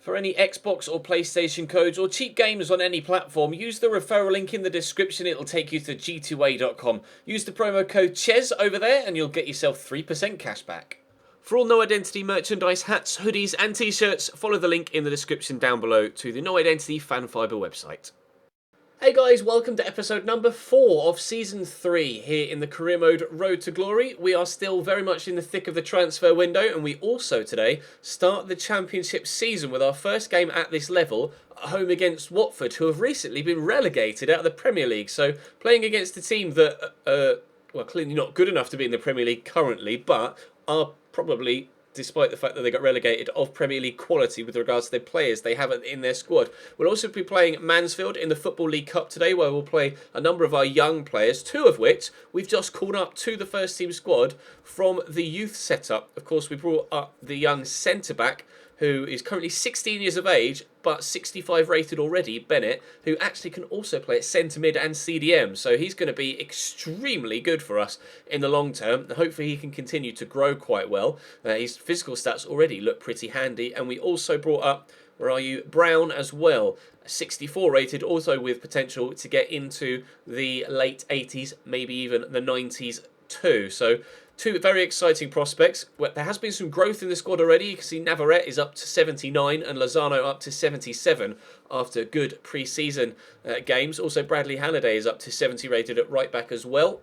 For any Xbox or PlayStation codes or cheap games on any platform, use the referral link in the description. It'll take you to g2a.com. Use the promo code CHES over there and you'll get yourself 3% cash back. For all No Identity merchandise, hats, hoodies and t-shirts, follow the link in the description down below to the No Identity Fan Fibre website. Hey guys, welcome to episode number 4 of Season 3 here in the career mode Road to Glory. We are still very much in the thick of the transfer window, and we also today start the Championship season with our first game at this level at home against Watford, who have recently been relegated out of the Premier League. So playing against a team that, well, clearly not good enough to be in the Premier League currently, but are probably, despite the fact that they got relegated, of Premier League quality with regards to their players they have in their squad. We'll also be playing Mansfield in the Football League Cup today, where we'll play a number of our young players, 2 of which we've just called up to the first team squad from the youth setup. Of course, we brought up the young centre-back, who is currently 16 years of age, but 65 rated already, Bennett, who actually can also play at centre mid and CDM. So he's going to be extremely good for us in the long term. Hopefully he can continue to grow quite well. His physical stats already look pretty handy. And we also brought up, where are you, Brown as well. 64 rated, also with potential to get into the late 80s, maybe even the 90s too. So 2 very exciting prospects. There has been some growth in the squad already. You can see Navarrete is up to 79 and Lozano up to 77 after good pre-season games. Also, Bradley Halliday is up to 70 rated at right back as well.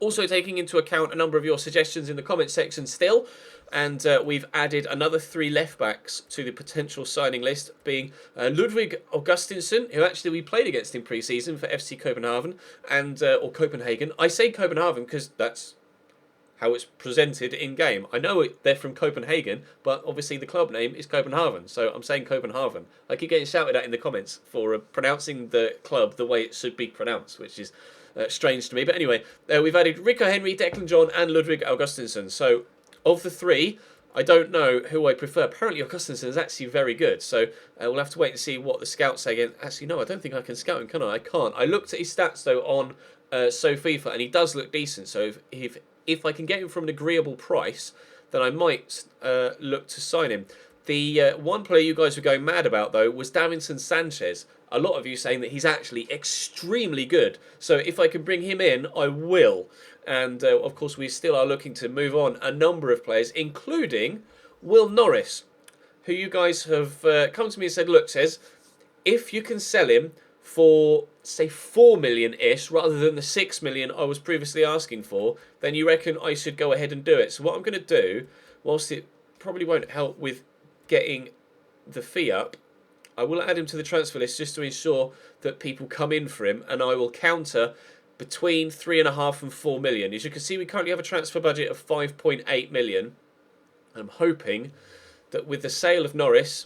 Also taking into account a number of your suggestions in the comment section still. And we've added another 3 left-backs to the potential signing list, being Ludwig Augustinsson, who actually we played against in pre-season for FC Copenhagen, and or Copenhagen. I say Copenhagen because that's how it's presented in game. I know they're from Copenhagen, but obviously the club name is Copenhagen, so I'm saying Copenhagen. I keep getting shouted at in the comments for pronouncing the club the way it should be pronounced, which is strange to me. But anyway, we've added Rico Henry, Declan John, and Ludwig Augustinsson. So of the 3, I don't know who I prefer. Apparently Augustinsson is actually very good, so we'll have to wait and see what the scouts say again. Actually, no, I don't think I can scout him, can I? I can't. I looked at his stats though on FIFA, and he does look decent. So if I can get him from an agreeable price, then I might look to sign him. The one player you guys were going mad about, though, was Davinson Sanchez. A lot of you saying that he's actually extremely good. So if I can bring him in, I will. And, of course, we still are looking to move on a number of players, including Will Norris, who you guys have come to me and said, look, says, if you can sell him for, say, 4 million-ish, rather than the 6 million I was previously asking for, then you reckon I should go ahead and do it. So what I'm going to do, whilst it probably won't help with getting the fee up, I will add him to the transfer list just to ensure that people come in for him, and I will counter between 3.5 and 4 million. As you can see, we currently have a transfer budget of 5.8 million. I'm hoping that with the sale of Norris,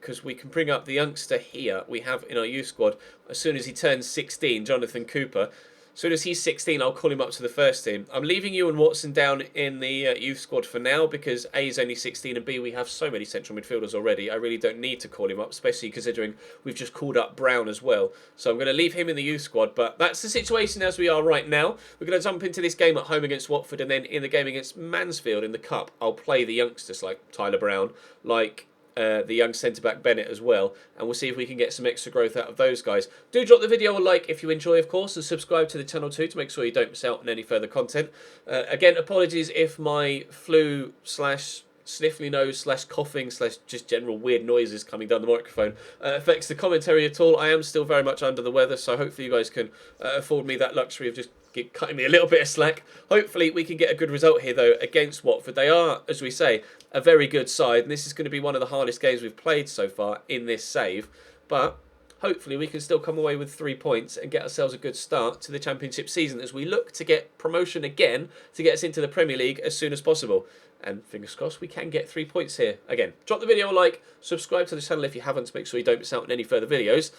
because we can bring up the youngster here we have in our youth squad as soon as he turns 16, Jonathan Cooper. As soon as he's 16, I'll call him up to the first team. I'm leaving Ewan Watson down in the youth squad for now because A is only 16 and B, we have so many central midfielders already. I really don't need to call him up, especially considering we've just called up Brown as well. So I'm going to leave him in the youth squad, but that's the situation as we are right now. We're going to jump into this game at home against Watford, and then in the game against Mansfield in the Cup, I'll play the youngsters like Tyler Brown, like the young centre-back Bennett as well, and we'll see if we can get some extra growth out of those guys. Do drop the video a like if you enjoy, of course, and subscribe to the channel too to make sure you don't miss out on any further content. Again, apologies if my flu slash sniffly nose slash coughing slash just general weird noises coming down the microphone affects the commentary at all. I am still very much under the weather, so hopefully you guys can afford me that luxury of just cutting me a little bit of slack. Hopefully we can get a good result here though against Watford. They are, as we say, a very good side, and this is going to be one of the hardest games we've played so far in this save, but hopefully we can still come away with 3 points and get ourselves a good start to the Championship season as we look to get promotion again to get us into the Premier League as soon as possible. And fingers crossed we can get 3 points here. Again, drop the video a like, subscribe to the channel if you haven't to make sure you don't miss out on any further videos,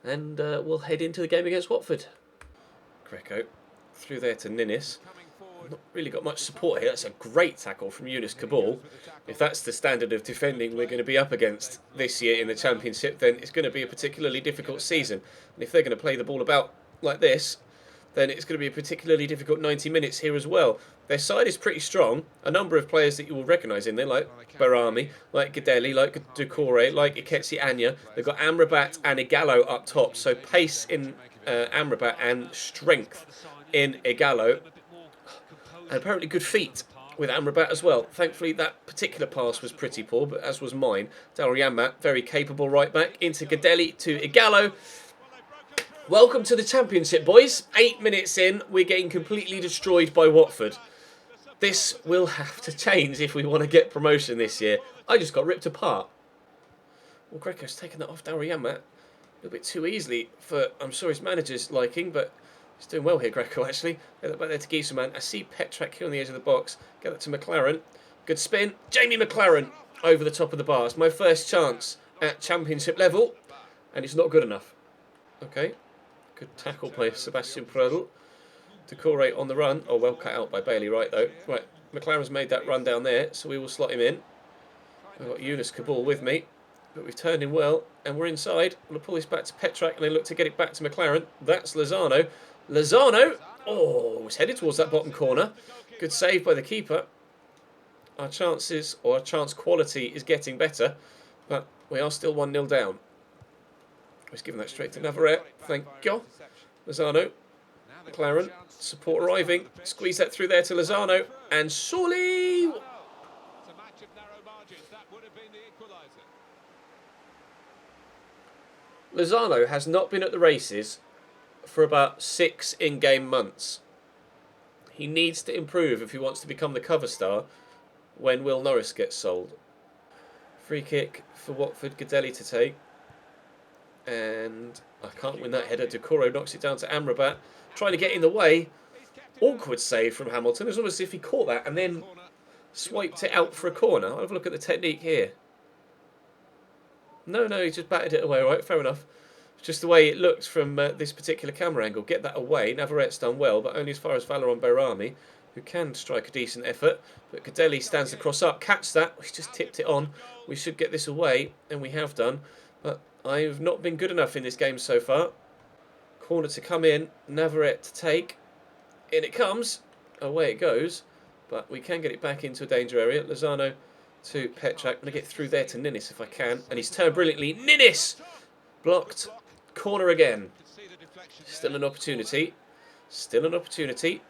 and we'll head into the game against Watford. Greco through there to Ninnis. Not really got much support here. That's a great tackle from Yunus Kabul. If that's the standard of defending we're going to be up against this year in the Championship, then it's going to be a particularly difficult season. And if they're going to play the ball about like this, then it's going to be a particularly difficult 90 minutes here as well. Their side is pretty strong. A number of players that you will recognise in there, like Barami, like Gadeli, like Doucouré, like Iketsi Anya. They've got Amrabat and Igalo up top. So pace in Amrabat and strength in Igalo. And apparently good feet with Amrabat as well. Thankfully, that particular pass was pretty poor, but as was mine. Dalriamat, very capable right back, into Gadeli to Igalo. Welcome to the Championship, boys. 8 minutes in, we're getting completely destroyed by Watford. This will have to change if we want to get promotion this year. I just got ripped apart. Well, Greco's taken that off Dalriamat a little bit too easily for, I'm sure, his manager's liking, but he's doing well here, Greco, actually. Get that back there to Gieselman. I see Petrak here on the edge of the box. Get that to McLaren. Good spin. Jamie McLaren over the top of the bar. It's my first chance at Championship level, and it's not good enough. Okay. Good tackle play, Sebastian Prödl. Doucouré on the run. Oh, well cut out by Bailey, right, though. Right, McLaren's made that run down there, so we will slot him in. I've got Yunus Kabul with me, but we've turned him well, and we're inside. I'm going to pull this back to Petrak, and they look to get it back to McLaren. That's Lozano. Lozano! Oh, was headed towards that bottom corner. Good save by the keeper. Our chances, or our chance quality, is getting better, but we are still 1-0 down. He's given that straight to Navarrete. Thank you. Lozano. McLaren. Support arriving. Squeeze that through there to Lozano. And surely... Lozano has not been at the races for about 6 in-game months. He needs to improve if he wants to become the cover star when Will Norris gets sold. Free kick for Watford. Gadeli to take. And I can't win that header. Doucouré knocks it down to Amrabat. Trying to get in the way. Awkward save from Hamilton. It's almost as if he caught that and then swiped it out for a corner. I'll have a look at the technique here. No, he just batted it away. Right, fair enough. It's just the way it looks from this particular camera angle. Get that away. Navarrete's done well, but only as far as Valorant Bayrami, who can strike a decent effort. But Gadeli stands the cross up. Catch that. We just tipped it on. We should get this away, and we have done. But I've not been good enough in this game so far. Corner to come in. Navarrete to take. In it comes. Away it goes. But we can get it back into a danger area. Lozano to Petrak. I'm going to get through there to Ninnis if I can. And he's turned brilliantly. Ninnis! Blocked. Corner again. Still an opportunity. Still an opportunity.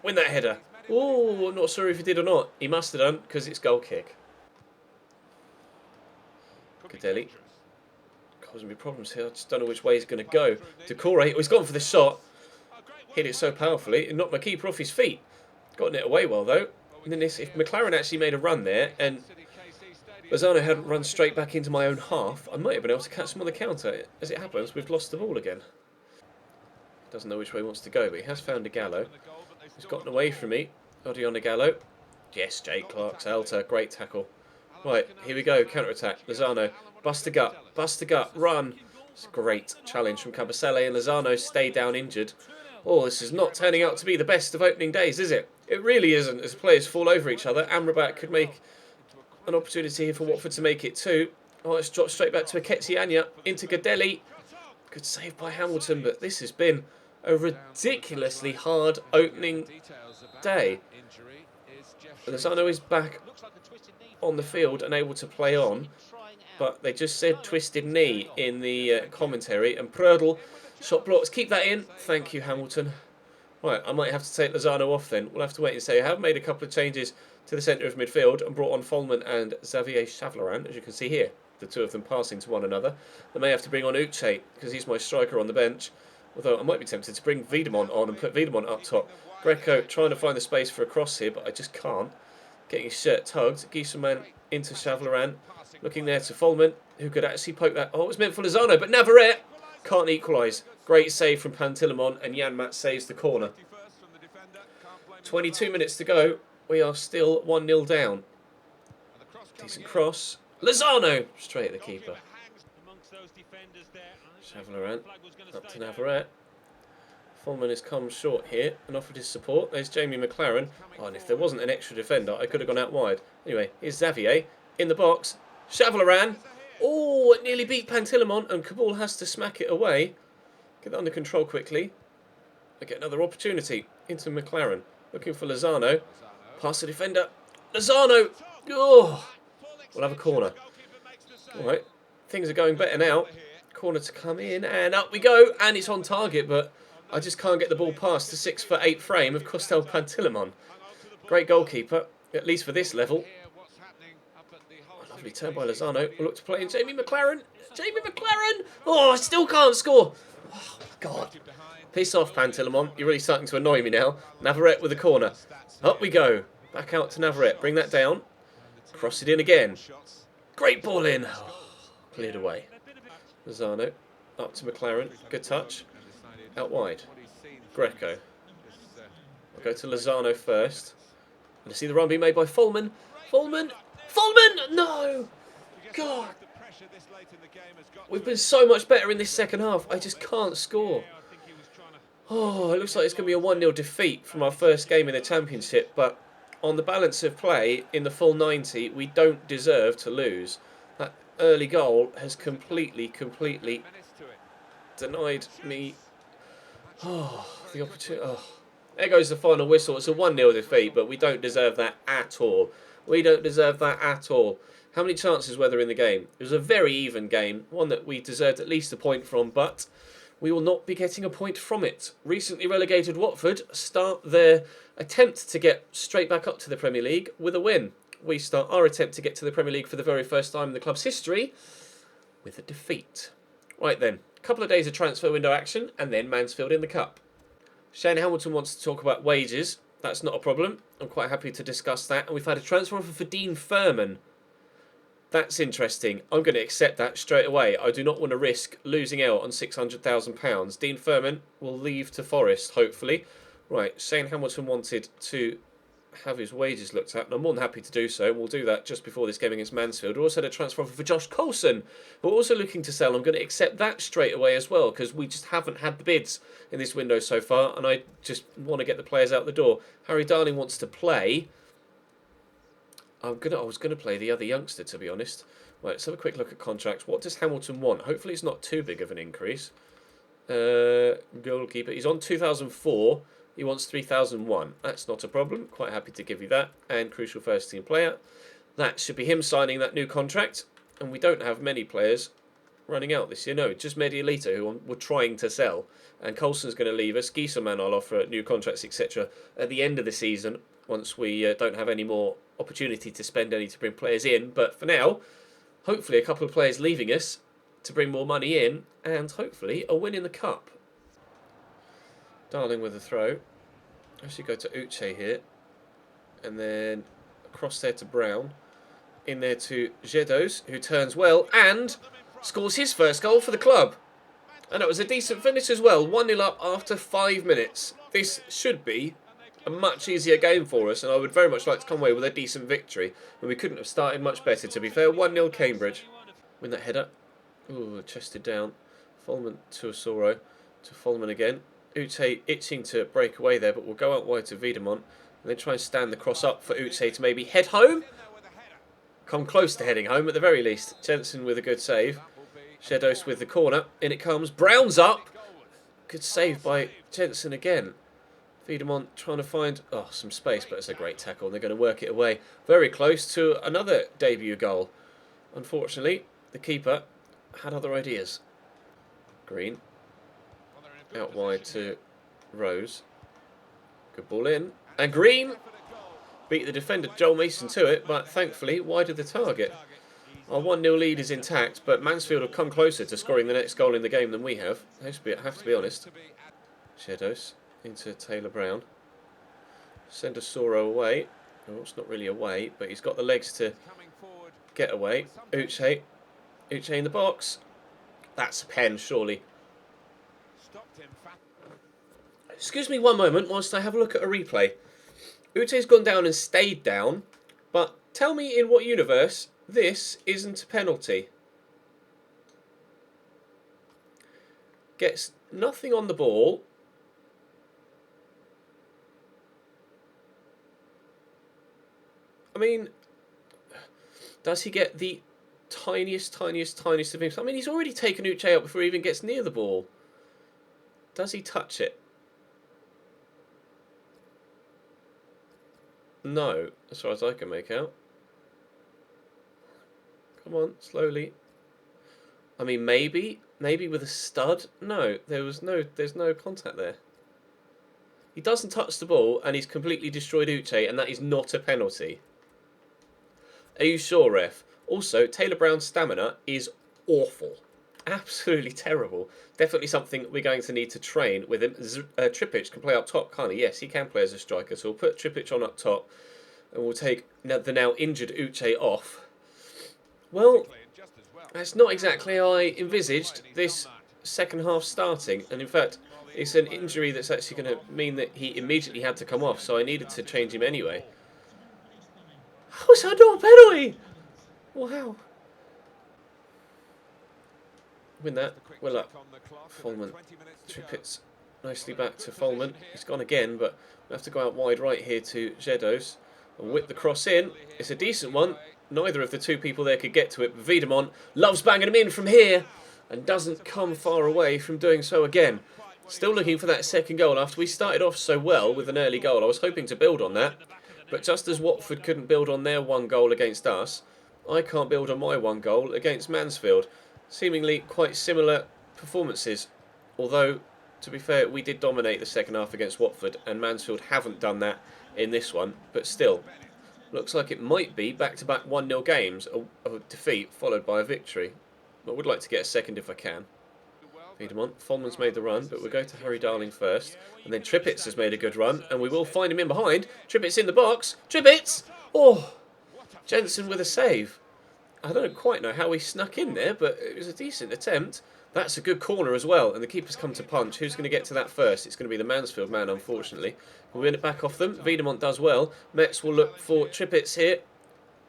Win that header. Oh, I'm not sure if he did or not. He must have done because it's goal kick. Gadeli. Causing me problems here. I just don't know which way he's going to go. Doucouré, oh, he's gone for the shot. Hit it so powerfully. It knocked my keeper off his feet. Gotten it away well, though. And then if McLaren actually made a run there and Lozano hadn't run straight back into my own half, I might have been able to catch him on the counter. As it happens, we've lost the ball again. Doesn't know which way he wants to go, but he has found Igalo. He's gotten away from me. Odion Igalo. Yes, Jake Clark's Alta. Great tackle. Right, here we go. Counter-attack. Lozano. Bust the gut. Bust the gut. Run. It's a great challenge from Cabasele, and Lozano stay down injured. Oh, this is not turning out to be the best of opening days, is it? It really isn't, as players fall over each other. Amrabat could make an opportunity here for Watford to make it too. Oh, it's dropped straight back to Iketsi Anya. Into Gadeli. Good save by Hamilton, but this has been a ridiculously hard opening day. Lozano is back on the field and able to play on, but they just said twisted knee in the commentary. And Prödl, shot blocks, keep that in. Thank you, Hamilton. Right, I might have to take Lozano off then. We'll have to wait and see. I have made a couple of changes to the centre of midfield and brought on Folman and Xavier Chavlaran, as you can see here. The two of them passing to one another. I may have to bring on Uche because he's my striker on the bench. Although I might be tempted to bring Wiedemont on and put Wiedemont up top. Greco trying to find the space for a cross here, but I just can't. Getting his shirt tugged. Gieselman into Chavlaran. Looking there to Folman, who could actually poke that. Oh, it was meant for Lozano, but Navarrete can't equalise. Great save from Pantilimon, and Janmat saves the corner. 22 minutes to go. We are still 1-0 down. Decent cross. Lozano! Straight at the keeper. Chavlaran up to Navarrete. Folman has come short here and offered his support. There's Jamie McLaren. Oh, and if there wasn't an extra defender, I could have gone out wide. Anyway, here's Xavier in the box. Chavlaran. Oh, it nearly beat Pantilimon, and Kabul has to smack it away. Get that under control quickly. They get another opportunity into McLaren. Looking for Lozano. Past the defender. Lozano! Oh! We'll have a corner. Alright. Things are going better now. Corner to come in, and up we go. And it's on target, but I just can't get the ball past the 6'8" frame of Costel Pantilimon. Great goalkeeper, at least for this level. A lovely turn by Lozano. We'll look to play in Jamie McLaren. Jamie McLaren! Oh, I still can't score. Oh, my God. Piss off, Pantilimon. You're really starting to annoy me now. Navarrete with a corner. Up we go. Back out to Navarrete. Bring that down. Cross it in again. Great ball in. Oh, cleared away. Lozano. Up to McLaren. Good touch. Out wide. Greco. I'll go to Lozano first. And I see the run being made by Fulman. Fulman! Fulman! No! God! We've been so much better in this second half. I just can't score. Oh, it looks like it's going to be a 1-0 defeat from our first game in the Championship. But on the balance of play, in the full 90, we don't deserve to lose. That early goal has completely denied me the opportunity. Oh. There goes the final whistle. It's a 1-0 defeat, but we don't deserve that at all. We don't deserve that at all. How many chances were there in the game? It was a very even game, one that we deserved at least a point from, but we will not be getting a point from it. Recently relegated Watford start their attempt to get straight back up to the Premier League with a win. We start our attempt to get to the Premier League for the very first time in the club's history with a defeat. Right then, a couple of days of transfer window action, and then Mansfield in the Cup. Shane Hamilton wants to talk about wages. That's not a problem. I'm quite happy to discuss that. And we've had a transfer offer for Dean Furman. That's interesting. I'm going to accept that straight away. I do not want to risk losing out on £600,000. Dean Furman will leave to Forest, hopefully. Right, Shane Hamilton wanted to have his wages looked at, and I'm more than happy to do so. We'll do that just before this game against Mansfield. We also had a transfer offer for Josh Coulson, who are also looking to sell. I'm going to accept that straight away as well, because we just haven't had the bids in this window so far, and I just want to get the players out the door. Harry Darling wants to play. I was going to play the other youngster, to be honest. Right, let's have a quick look at contracts. What does Hamilton want? Hopefully it's not too big of an increase. Goalkeeper. He's on 2004. He wants 3001. That's not a problem. Quite happy to give you that. And crucial first team player. That should be him signing that new contract. And we don't have many players running out this year. No, just Medialita, who we're trying to sell. And Coulson's going to leave us. Gieselman I'll offer new contracts, etc. at the end of the season, once we don't have any more opportunity to spend any to bring players in. But for now, hopefully a couple of players leaving us to bring more money in. And hopefully a win in the Cup. Darling with a throw. Actually go to Uche here. And then across there to Brown. In there to Jedos, who turns well and scores his first goal for the club. And it was a decent finish as well. 1-0 up after 5 minutes. This should be a much easier game for us, and I would very much like to come away with a decent victory. But we couldn't have started much better, to be fair. 1-0 Cambridge. Win that header. Ooh, chested down. Fulman to Osoro. To Fulman again. Uche itching to break away there, but we'll go out wide to Wiedemont. And then try and stand the cross up for Uche to maybe head home. Come close to heading home at the very least. Jensen with a good save. Shedos with the corner. In it comes. Brown's up. Good save by Jensen again. Wiedemont trying to find some space, but it's a great tackle. And they're going to work it away. Very close to another debut goal. Unfortunately, the keeper had other ideas. Green. Out wide to Rose. Good ball in. And Green beat the defender Joel Mason to it, but thankfully wide of the target. Our 1-0 lead is intact, but Mansfield have come closer to scoring the next goal in the game than we have. I have to be honest. Shedos into Taylor Brown. Send a Soro away. Oh, it's not really away, but he's got the legs to get away. Uche. Uche in the box. That's a pen, surely. Excuse me one moment whilst I have a look at a replay. Uche's gone down and stayed down, but tell me in what universe this isn't a penalty. Gets nothing on the ball. I mean, does he get the tiniest of him? I mean, he's already taken Uche out before he even gets near the ball. Does he touch it? No, as far as I can make out. Come on, slowly. I mean, maybe with a stud. No, there's no contact there. He doesn't touch the ball, and he's completely destroyed Uche, and that is not a penalty. Are you sure, ref? Also, Taylor Brown's stamina is awful. Absolutely terrible. Definitely something we're going to need to train with him. Trippic can play up top, can't he? Yes, he can play as a striker. So we'll put Trippic on up top. And we'll take the now injured Uche off. Well, that's not exactly how I envisaged this second half starting. And in fact, it's an injury that's actually going to mean that he immediately had to come off. So I needed to change him anyway. How is that not a penalty? Wow. Win that. Well up. Folman. Trippets nicely back to Folman. He's gone again, but we have to go out wide right here to Zedos. And whip the cross in. It's a decent one. Neither of the two people there could get to it. But Wiedemont loves banging him in from here and doesn't come far away from doing so again. Still looking for that second goal after we started off so well with an early goal. I was hoping to build on that. But just as Watford couldn't build on their one goal against us, I can't build on my one goal against Mansfield. Seemingly quite similar performances. Although, to be fair, we did dominate the second half against Watford, and Mansfield haven't done that in this one. But still, looks like it might be back-to-back 1-0 games, a defeat followed by a victory. I would like to get a second if I can. Wiedemont, Folman's made the run, but we'll go to Harry Darling first. And then Trippets has made a good run, and we will find him in behind. Trippets in the box. Trippets! Oh! Jensen with a save. I don't quite know how he snuck in there, but it was a decent attempt. That's a good corner as well, and the keeper's come to punch. Who's going to get to that first? It's going to be the Mansfield man, unfortunately. We'll win it back off them. Wiedemont does well. Metz will look for Trippets here.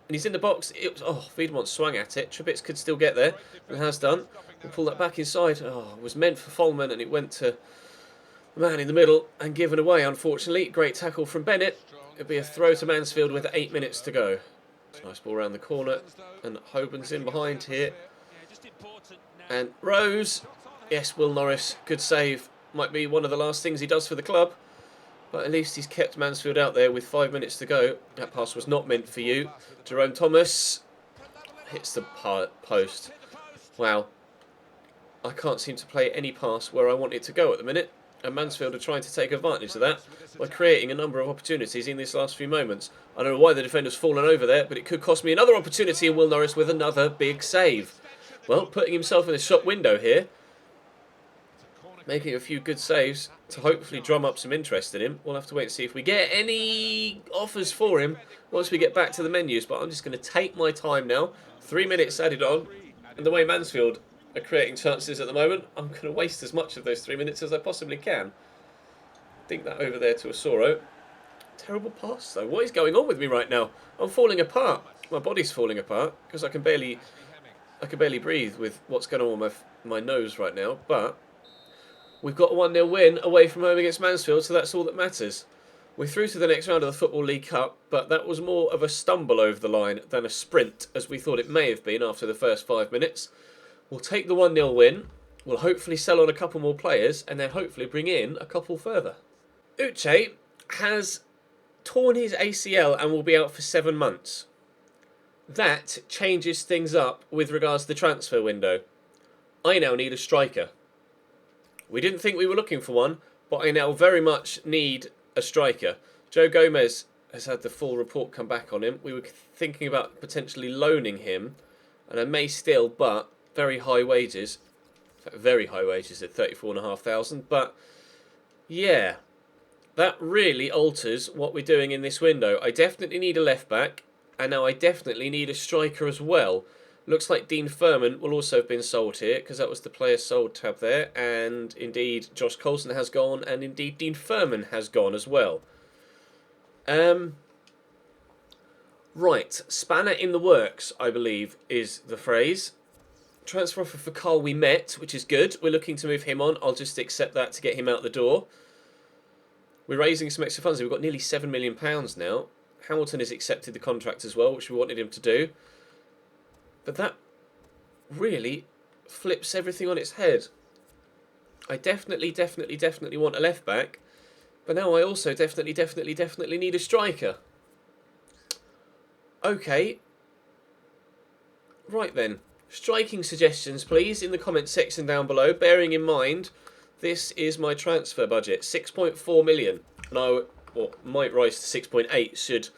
And he's in the box. Wiedemont swung at it. Trippets could still get there, and has done. We'll pull that back inside. Oh, it was meant for Folman, and it went to the man in the middle and given away, unfortunately. Great tackle from Bennett. It'll be a throw to Mansfield with 8 minutes to go. Nice ball around the corner, and Hoban's in behind here. And Rose, yes, Will Norris, good save. Might be one of the last things he does for the club, but at least he's kept Mansfield out there with 5 minutes to go. That pass was not meant for you. Jerome Thomas hits the post. Wow. I can't seem to play any pass where I want it to go at the minute. And Mansfield are trying to take advantage of that by creating a number of opportunities in these last few moments. I don't know why the defender's fallen over there, but it could cost me another opportunity, and Will Norris with another big save. Well, putting himself in the shop window here. Making a few good saves to hopefully drum up some interest in him. We'll have to wait and see if we get any offers for him once we get back to the menus. But I'm just going to take my time now. 3 minutes added on. And the way Mansfield are creating chances at the moment, I'm going to waste as much of those 3 minutes as I possibly can. Dink that over there to Osoro. Terrible pass though. What is going on with me right now? I'm falling apart. My body's falling apart because I can barely breathe with what's going on with my nose right now. But we've got a 1-0 win away from home against Mansfield, so that's all that matters. We're through to the next round of the Football League Cup, but that was more of a stumble over the line than a sprint, as we thought it may have been after the first 5 minutes. We'll take the 1-0 win. We'll hopefully sell on a couple more players, and then hopefully bring in a couple further. Uche has torn his ACL and will be out for 7 months. That changes things up with regards to the transfer window. I now need a striker. We didn't think we were looking for one, but I now very much need a striker. Joe Gomez has had the full report come back on him. We were thinking about potentially loaning him, and I may still, but very high wages. In fact, very high wages at 34,500. But yeah, that really alters what we're doing in this window. I definitely need a left back, and now I definitely need a striker as well. Looks like Dean Furman will also have been sold here, because that was the player sold tab there. And indeed, Josh Coulson has gone, and indeed, Dean Furman has gone as well. Right, spanner in the works, I believe, is the phrase. Transfer offer for Carl we met, which is good. We're looking to move him on. I'll just accept that to get him out the door. We're raising some extra funds. We've got nearly £7 million now. Hamilton has accepted the contract as well, which we wanted him to do. But that really flips everything on its head. I definitely want a left back. But now I also definitely need a striker. Okay. Right then. Striking suggestions, please, in the comments section down below. Bearing in mind, this is my transfer budget, 6.4 million. And I might rise to 6.8 should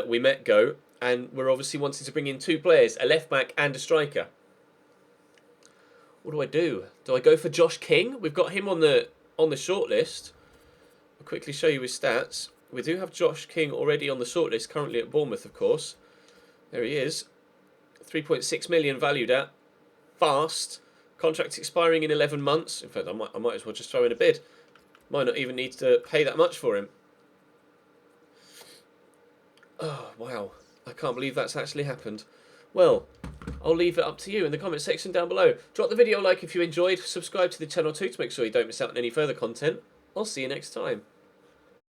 we met go. And we're obviously wanting to bring in 2 players, a left back and a striker. What do I do? Do I go for Josh King? We've got him on the shortlist. I'll quickly show you his stats. We do have Josh King already on the shortlist, currently at Bournemouth, of course. There he is. 3.6 million valued at. Fast. Contract expiring in 11 months. In fact, I might as well just throw in a bid. Might not even need to pay that much for him. Oh, wow. I can't believe that's actually happened. Well, I'll leave it up to you in the comment section down below. Drop the video a like if you enjoyed. Subscribe to the channel too to make sure you don't miss out on any further content. I'll see you next time.